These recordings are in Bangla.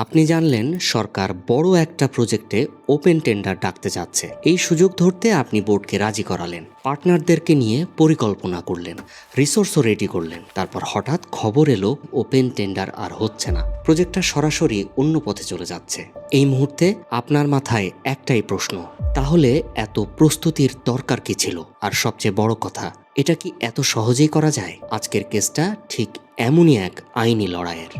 আপনি জানলেন সরকার বড় একটা প্রজেক্টে ওপেন টেন্ডার ডাকতে যাচ্ছে। এই সুযোগ ধরতে আপনি বোর্ডকে রাজি করালেন, পার্টনারদেরকে নিয়ে পরিকল্পনা করলেন, রিসোর্সও রেডি করলেন। তারপর হঠাৎ খবর এলো ওপেন টেন্ডার আর হচ্ছে না, প্রজেক্টটা সরাসরি অন্য পথে চলে যাচ্ছে। এই মুহূর্তে আপনার মাথায় একটাই প্রশ্ন, তাহলে এত প্রস্তুতির দরকার কি ছিল? আর সবচেয়ে বড় কথা, এটা কি এত সহজেই করা যায়? আজকের কেসটা ঠিক এমনই এক আইনি লড়াইয়ের।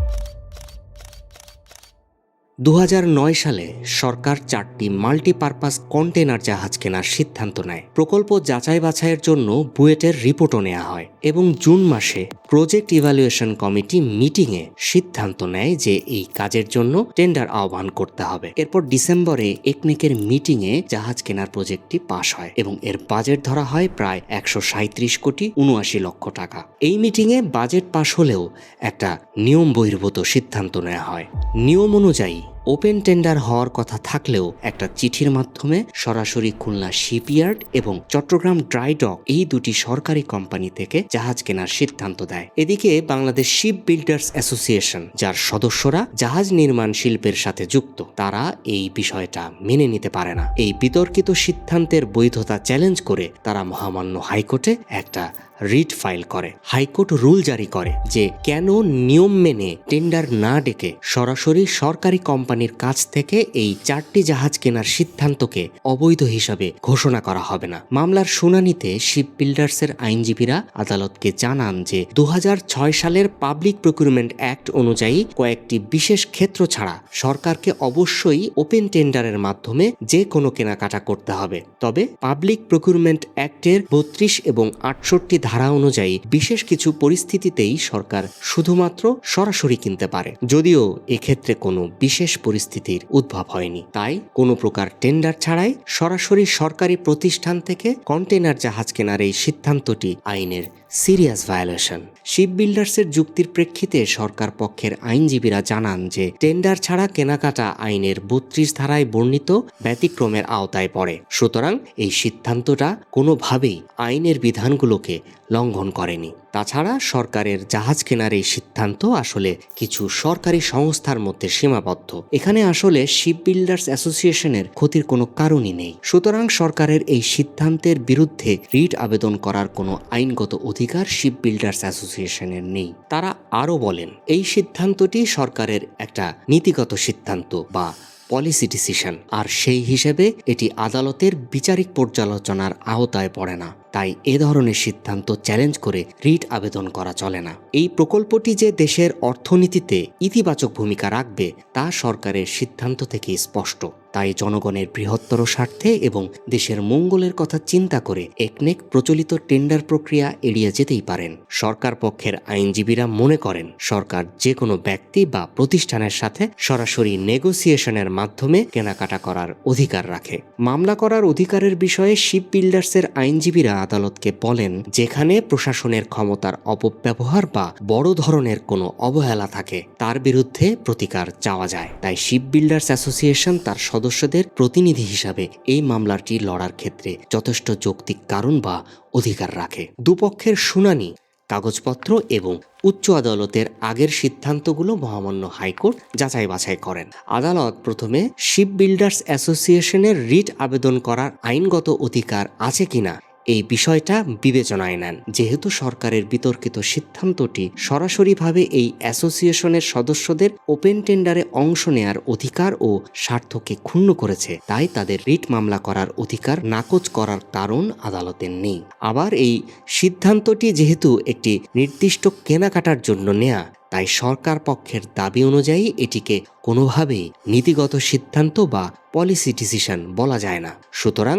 2009 সালে সরকার 4টি মাল্টিপারপাস কন্টেনার জাহাজ কেনার সিদ্ধান্ত নেয়। প্রকল্প যাচাই বাছাইয়ের জন্য বুয়েটের রিপোর্টও নেওয়া হয় এবং জুন মাসে প্রজেক্ট ইভ্যালুয়েশন কমিটি মিটিংয়ে সিদ্ধান্ত নেয় যে এই কাজের জন্য টেন্ডার আহ্বান করতে হবে। এরপর ডিসেম্বরে একনেকের মিটিংয়ে জাহাজ কেনার প্রজেক্টটি পাশ হয় এবং এর বাজেট ধরা হয় প্রায় 137 কোটি 79 লক্ষ টাকা। এই মিটিংয়ে বাজেট পাশ হলেও একটা নিয়ম বহির্ভূত সিদ্ধান্ত নেওয়া হয়। নিয়ম অনুযায়ী ওপেন টেন্ডার হওয়ার কথা থাকলেও একটা চিঠির মাধ্যমে সরাসরি খুলনা শিপইয়ার্ড এবং চট্টগ্রাম ড্রাই ডক এই দুটি সরকারি কোম্পানি থেকে জাহাজ কেনার সিদ্ধান্ত দেয়। এদিকে বাংলাদেশ শিপ বিল্ডার্স অ্যাসোসিয়েশন, যার সদস্যরা জাহাজ নির্মাণ শিল্পের সাথে যুক্ত, তারা এই বিষয়টা মেনে নিতে পারে না। এই বিতর্কিত সিদ্ধান্তের বৈধতা চ্যালেঞ্জ করে তারা মহামান্য হাইকোর্টে একটা রিট ফাইল করে। হাইকোর্ট রুল জারি করে যে কেন নিয়ম মেনে টেন্ডার না ডেকে সরাসরি সরকারি কোম্পানির কাছ থেকে এই 4টি জাহাজ কেনার সিদ্ধান্তকে অবৈধ হিসাবে ঘোষণা করা হবে না। মামলার শুনানিতে শিপ বিল্ডার্সের আইনজীবীরা আদালতকে জানান যে 2006 সালের পাবলিক প্রকিউরমেন্ট অ্যাক্ট অনুযায়ী কয়েকটি বিশেষ ক্ষেত্র ছাড়া সরকারকে অবশ্যই ওপেন টেন্ডারের মাধ্যমে যে কোনো কেনাকাটা করতে হবে। তবে পাবলিক প্রকিউরমেন্ট অ্যাক্টের 32 এবং 68 ধারা অনুযায়ী বিশেষ কিছু পরিস্থিতিতেই সরকার শুধুমাত্র সরাসরি কিনতে পারে, যদিও এক্ষেত্রে কোনো বিশেষ পরিস্থিতির উদ্ভব হয়নি। তাই কোনো প্রকার টেন্ডার ছাড়াই সরাসরি সরকারি প্রতিষ্ঠান থেকে কন্টেনার জাহাজ কেনার এই সিদ্ধান্তটি আইনের সিরিয়াস ভায়োলেশন। শিপ বিল্ডার্সের যুক্তির প্রেক্ষিতে সরকার পক্ষের আইনজীবীরা জানান যে টেন্ডার ছাড়া কেনাকাটা আইনের 32 ধারায় বর্ণিত ব্যতিক্রমের আওতায় পড়ে। সুতরাং এই সিদ্ধান্তটা কোনোভাবেই আইনের বিধানগুলোকে লঙ্ঘন করেনি। তাছাড়া সরকারের জাহাজ কেনার এই সিদ্ধান্ত আসলে কিছু সরকারি সংস্থার মধ্যে সীমাবদ্ধ। এখানে আসলে শিপ বিল্ডার্স অ্যাসোসিয়েশনের ক্ষতির কোনো কারণই নেই। সুতরাং সরকারের এই সিদ্ধান্তের বিরুদ্ধে রিট আবেদন করার কোনো আইনগত অধিকার শিপ বিল্ডার্স অ্যাসোসিয়েশনের নেই। তারা আরও বলেন, এই সিদ্ধান্তটি সরকারের একটা নীতিগত সিদ্ধান্ত বা পলিসি ডিসিশন, আর সেই হিসেবে এটি আদালতের বিচারিক পর্যালোচনার আওতায় পড়ে না। তাই এ ধরনের সিদ্ধান্ত চ্যালেঞ্জ করে রিট আবেদন করা চলে না। এই প্রকল্পটি যে দেশের অর্থনীতিতে ইতিবাচক ভূমিকা রাখবে তা সরকারের সিদ্ধান্ত থেকে স্পষ্ট। তাই জনগণের বৃহত্তর স্বার্থে এবং দেশের মঙ্গলের কথা চিন্তা করে একনেক প্রচলিত টেন্ডার প্রক্রিয়া এড়িয়ে যেতেই পারেন। সরকার পক্ষের আইনজীবীরা মনে করেন সরকার যে কোনো ব্যক্তি বা প্রতিষ্ঠানের সাথে সরাসরি নেগোসিয়েশনের মাধ্যমে কেনাকাটা করার অধিকার রাখে। মামলা করার অধিকারের বিষয়ে শিপ বিল্ডার্সের আইনজীবীরা আদালতকে বলেন, যেখানে প্রশাসনের ক্ষমতার অপব্যবহার বা বড় ধরনের কোনো অবহেলা থাকে তার বিরুদ্ধে প্রতিকার চাওয়া যায়। তাই শিপ বিল্ডার্স অ্যাসোসিয়েশন তার সদস্যদের প্রতিনিধি হিসাবে এই মামলাটি লড়ার ক্ষেত্রে যথেষ্ট যৌক্তিক কারণ বা অধিকার রাখে। দুপক্ষের শুনানি, কাগজপত্র এবং উচ্চ আদালতের আগের সিদ্ধান্তগুলো মহামান্য হাইকোর্ট যাচাই বাছাই করেন। আদালত প্রথমে শিপ বিল্ডার্স অ্যাসোসিয়েশনের রিট আবেদন করার আইনগত অধিকার আছে কিনা এই বিষয়টা বিবেচনায় নেন। যেহেতু সরকারের বিতর্কিত সিদ্ধান্তটি সরাসরিভাবে এই অ্যাসোসিয়েশনের সদস্যদের ওপেন টেন্ডারে অংশ নেয়ার অধিকার ও স্বার্থকে ক্ষুণ্ণ করেছে, তাই তাদের রিট মামলা করার অধিকার নাকচ করার কারণ আদালতের নেই। আবার এই সিদ্ধান্তটি যেহেতু একটি নির্দিষ্ট কেনাকাটার জন্য নেয়া, তাই সরকার পক্ষের দাবি অনুযায়ী এটিকে কোনোভাবেই নীতিগত সিদ্ধান্ত বা পলিসি ডিসিশন বলা যায় না। সুতরাং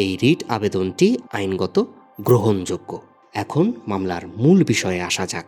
এই রিট আবেদনটি আইনগত গ্রহণযোগ্য। এখন মামলার মূল বিষয়ে আসা যাক।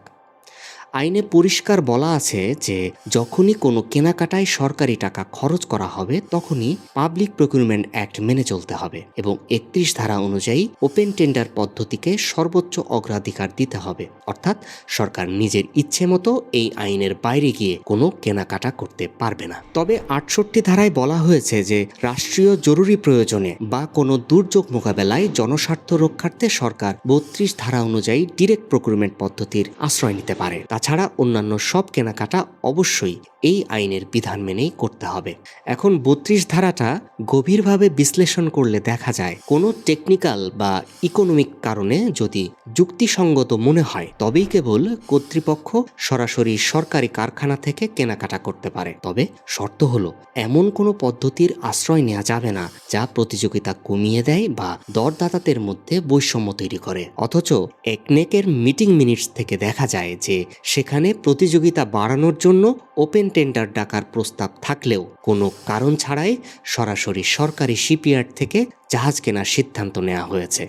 আইনে পরিষ্কার বলা আছে যে যখনই কোনো কেনাকাটায় সরকারি টাকা খরচ করা হবে তখনই পাবলিক প্রকিউরমেন্ট অ্যাক্ট মেনে চলতে হবে এবং 31 ধারা অনুযায়ী ওপেন টেন্ডার পদ্ধতিকে সর্বোচ্চ অগ্রাধিকার দিতে হবে। অর্থাৎ সরকার নিজের ইচ্ছে মতো এই আইনের বাইরে গিয়ে কোনো কেনাকাটা করতে পারবে না। তবে 68 ধারায় বলা হয়েছে যে রাষ্ট্রীয় জরুরি প্রয়োজনে বা কোনো দুর্যোগ মোকাবেলায় জনস্বার্থ রক্ষার্থে সরকার 32 ধারা অনুযায়ী ডিরেক্ট প্রকিউরমেন্ট পদ্ধতির আশ্রয় নিতে পারে। তাছাড়া অন্যান্য সব কেনাকাটা অবশ্যই এই আইনের বিধান মেনেই করতে হবে। এখন ৩২ ধারাটা গভীরভাবে বিশ্লেষণ করলে দেখা যায় কোনো টেকনিক্যাল বা ইকোনমিক কারণে যদি যুক্তিসঙ্গত মনে হয় তবেই কেবল কর্তৃপক্ষ সরাসরি সরকারি কারখানা থেকে কেনাকাটা করতে পারে। তবে শর্ত হলো এমন কোনো পদ্ধতির আশ্রয় নেওয়া যাবে না যা প্রতিযোগিতা কমিয়ে দেয় বা দরদাতাদের মধ্যে বৈষম্য তৈরি করে। অথচ একনেকের মিটিং মিনিটস থেকে দেখা যায় যে সেখানে প্রতিযোগিতা বাড়ানোর জন্য ওপেন টেন্ডার ডাকার প্রস্তাব থাকলেও কোনো কারণ ছাড়াই সরাসরি সরকারি শিপইয়ার্ড থেকে জাহাজ কেনার সিদ্ধান্ত নেওয়া হয়েছে।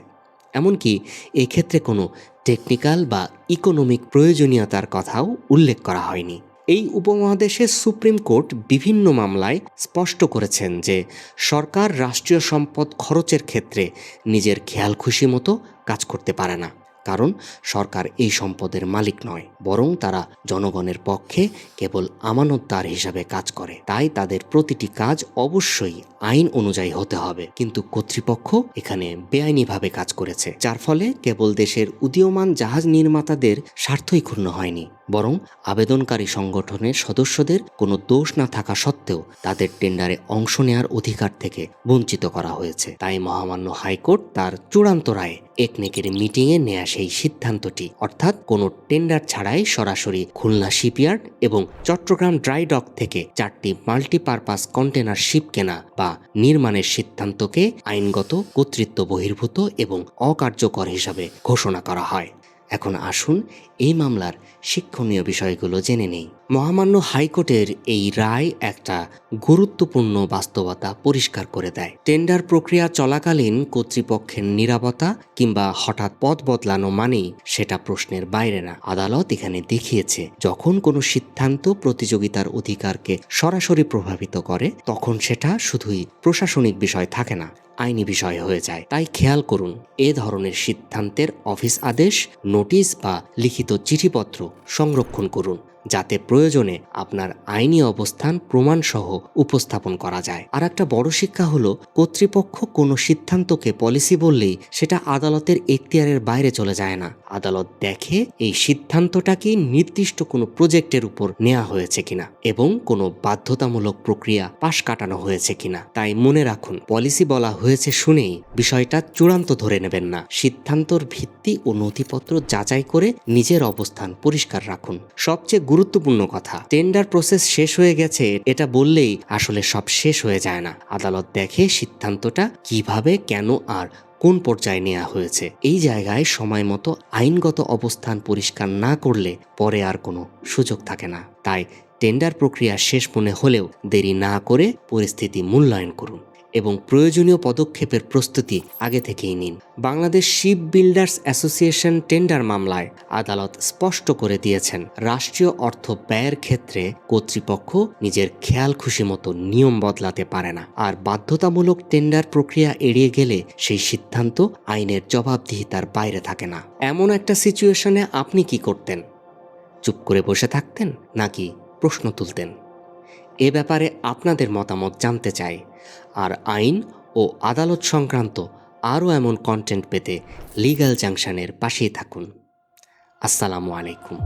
এমনকি এক্ষেত্রে কোনো টেকনিক্যাল বা ইকোনমিক প্রয়োজনীয়তার কথাও উল্লেখ করা হয়নি। এই উপমহাদেশে সুপ্রিম কোর্ট বিভিন্ন মামলায় স্পষ্ট করেছেন যে সরকার রাষ্ট্রীয় সম্পদ খরচের ক্ষেত্রে নিজের খেয়ালখুশি মতো কাজ করতে পারে না, কারণ সরকার এই সম্পদের মালিক নয়, বরং তারা জনগণের পক্ষে কেবল আমানতদার হিসাবে কাজ করে। তাই তাদের প্রতিটি কাজ অবশ্যই আইন অনুযায়ী হতে হবে। কিন্তু কর্তৃপক্ষ এখানে বেআইনিভাবে কাজ করেছে, যার ফলে কেবল দেশের উদীয়মান জাহাজ নির্মাতাদের স্বার্থই ক্ষুণ্ণ হয়নি, বরং আবেদনকারী সংগঠনের সদস্যদের কোনো দোষ না থাকা সত্ত্বেও তাদের টেন্ডারে অংশ নেওয়ার অধিকার থেকে বঞ্চিত করা হয়েছে। তাই মহামান্য হাইকোর্ট তার চূড়ান্ত রায়ে একনেকের মিটিংয়ে নেয়া সেই সিদ্ধান্তটি, অর্থাৎ কোনো টেন্ডার ছাড়াই সরাসরি খুলনা শিপইয়ার্ড এবং চট্টগ্রাম ড্রাই ডক থেকে 4টি মাল্টিপারপাস কন্টেনার শিপ কেনা বা নির্মাণের সিদ্ধান্তকে আইনগত কর্তৃত্ব বহির্ভূত এবং অকার্যকর হিসাবে ঘোষণা করা হয়। এখন আসুন এই মামলার শিক্ষণীয় বিষয়গুলো জেনে নেই। মহামান্য হাইকোর্টের এই রায় একটা গুরুত্বপূর্ণ বাস্তবতা পরিষ্কার করে দেয়। টেন্ডার প্রক্রিয়া চলাকালীন কর্তৃপক্ষের নিরাপত্তা কিংবা হঠাৎ পথ বদলানো মানেই সেটা প্রশ্নের বাইরে না। আদালত এখানে দেখিয়েছে যখন কোনো সিদ্ধান্ত প্রতিযোগিতার অধিকারকে সরাসরি প্রভাবিত করে তখন সেটা শুধুই প্রশাসনিক বিষয় থাকে না, আইনি বিষয় হয়ে যায়। তাই খেয়াল করুন, এ ধরনের সিদ্ধান্তের অফিস আদেশ, নোটিশ বা লিখিত চিঠিপত্র সংরক্ষণ করুন, যাতে প্রয়োজনে আপনার আইনি অবস্থান প্রমাণসহ উপস্থাপন করা যায়। আর একটা বড় শিক্ষা হলো, কর্তৃপক্ষ কোনো সিদ্ধান্তকে পলিসি বললেই সেটা আদালতের এখতিয়ারের বাইরে চলে যায় না। আদালত দেখে এই সিদ্ধান্তটা কি নির্দিষ্ট কোনো প্রজেক্টের উপর নেওয়া হয়েছে কিনা এবং কোনো বাধ্যতামূলক প্রক্রিয়া পাশ কাটানো হয়েছে কিনা। তাই মনে রাখুন, পলিসি বলা হয়েছে শুনেই বিষয়টা চূড়ান্ত ধরে নেবেন না। সিদ্ধান্তর ভিত্তি ও নথিপত্র যাচাই করে নিজের অবস্থান পরিষ্কার রাখুন। সবচেয়ে গুরুত্বপূর্ণ কথা, টেন্ডার প্রসেস শেষ হয়ে গেছে এটা বললেই আসলে সব শেষ হয়ে যায় না। আদালত দেখে সিদ্ধান্তটা কিভাবে, কেন আর কোন পর্যায়ে নেওয়া হয়েছে। এই জায়গায় সময় মতো আইনগত অবস্থান পরিষ্কার না করলে পরে আর কোনো সুযোগ থাকে না। তাই টেন্ডার প্রক্রিয়া শেষ মনে হলেও দেরি না করে পরিস্থিতি মূল্যায়ন করুন এবং প্রয়োজনীয় পদক্ষেপের প্রস্তুতি আগে থেকেই নিন। Bangladesh ship builders association tender মামলায় আদালত স্পষ্ট করে দিয়েছেন, রাষ্ট্রীয় অর্থ ব্যয়ের ক্ষেত্রে কর্তৃপক্ষ নিজের খেয়াল খুশি মতো নিয়ম বদলাতে পারে না। আর বাধ্যতামূলক টেন্ডার প্রক্রিয়া এড়িয়ে গেলে সেই সিদ্ধান্ত আইনের জবাবদিহিতার বাইরে থাকে না। এমন একটা সিচুয়েশনে আপনি কি করতেন? চুপ করে বসে থাকতেন নাকি প্রশ্ন তুলতেন? এ ব্যাপারে আপনাদের মতামত জানতে চাই। আর আইন ও আদালত সংক্রান্ত আরও এমন কন্টেন্ট পেতে লিগ্যাল জাংশনের পাশেই থাকুন। আসসালামু আলাইকুম।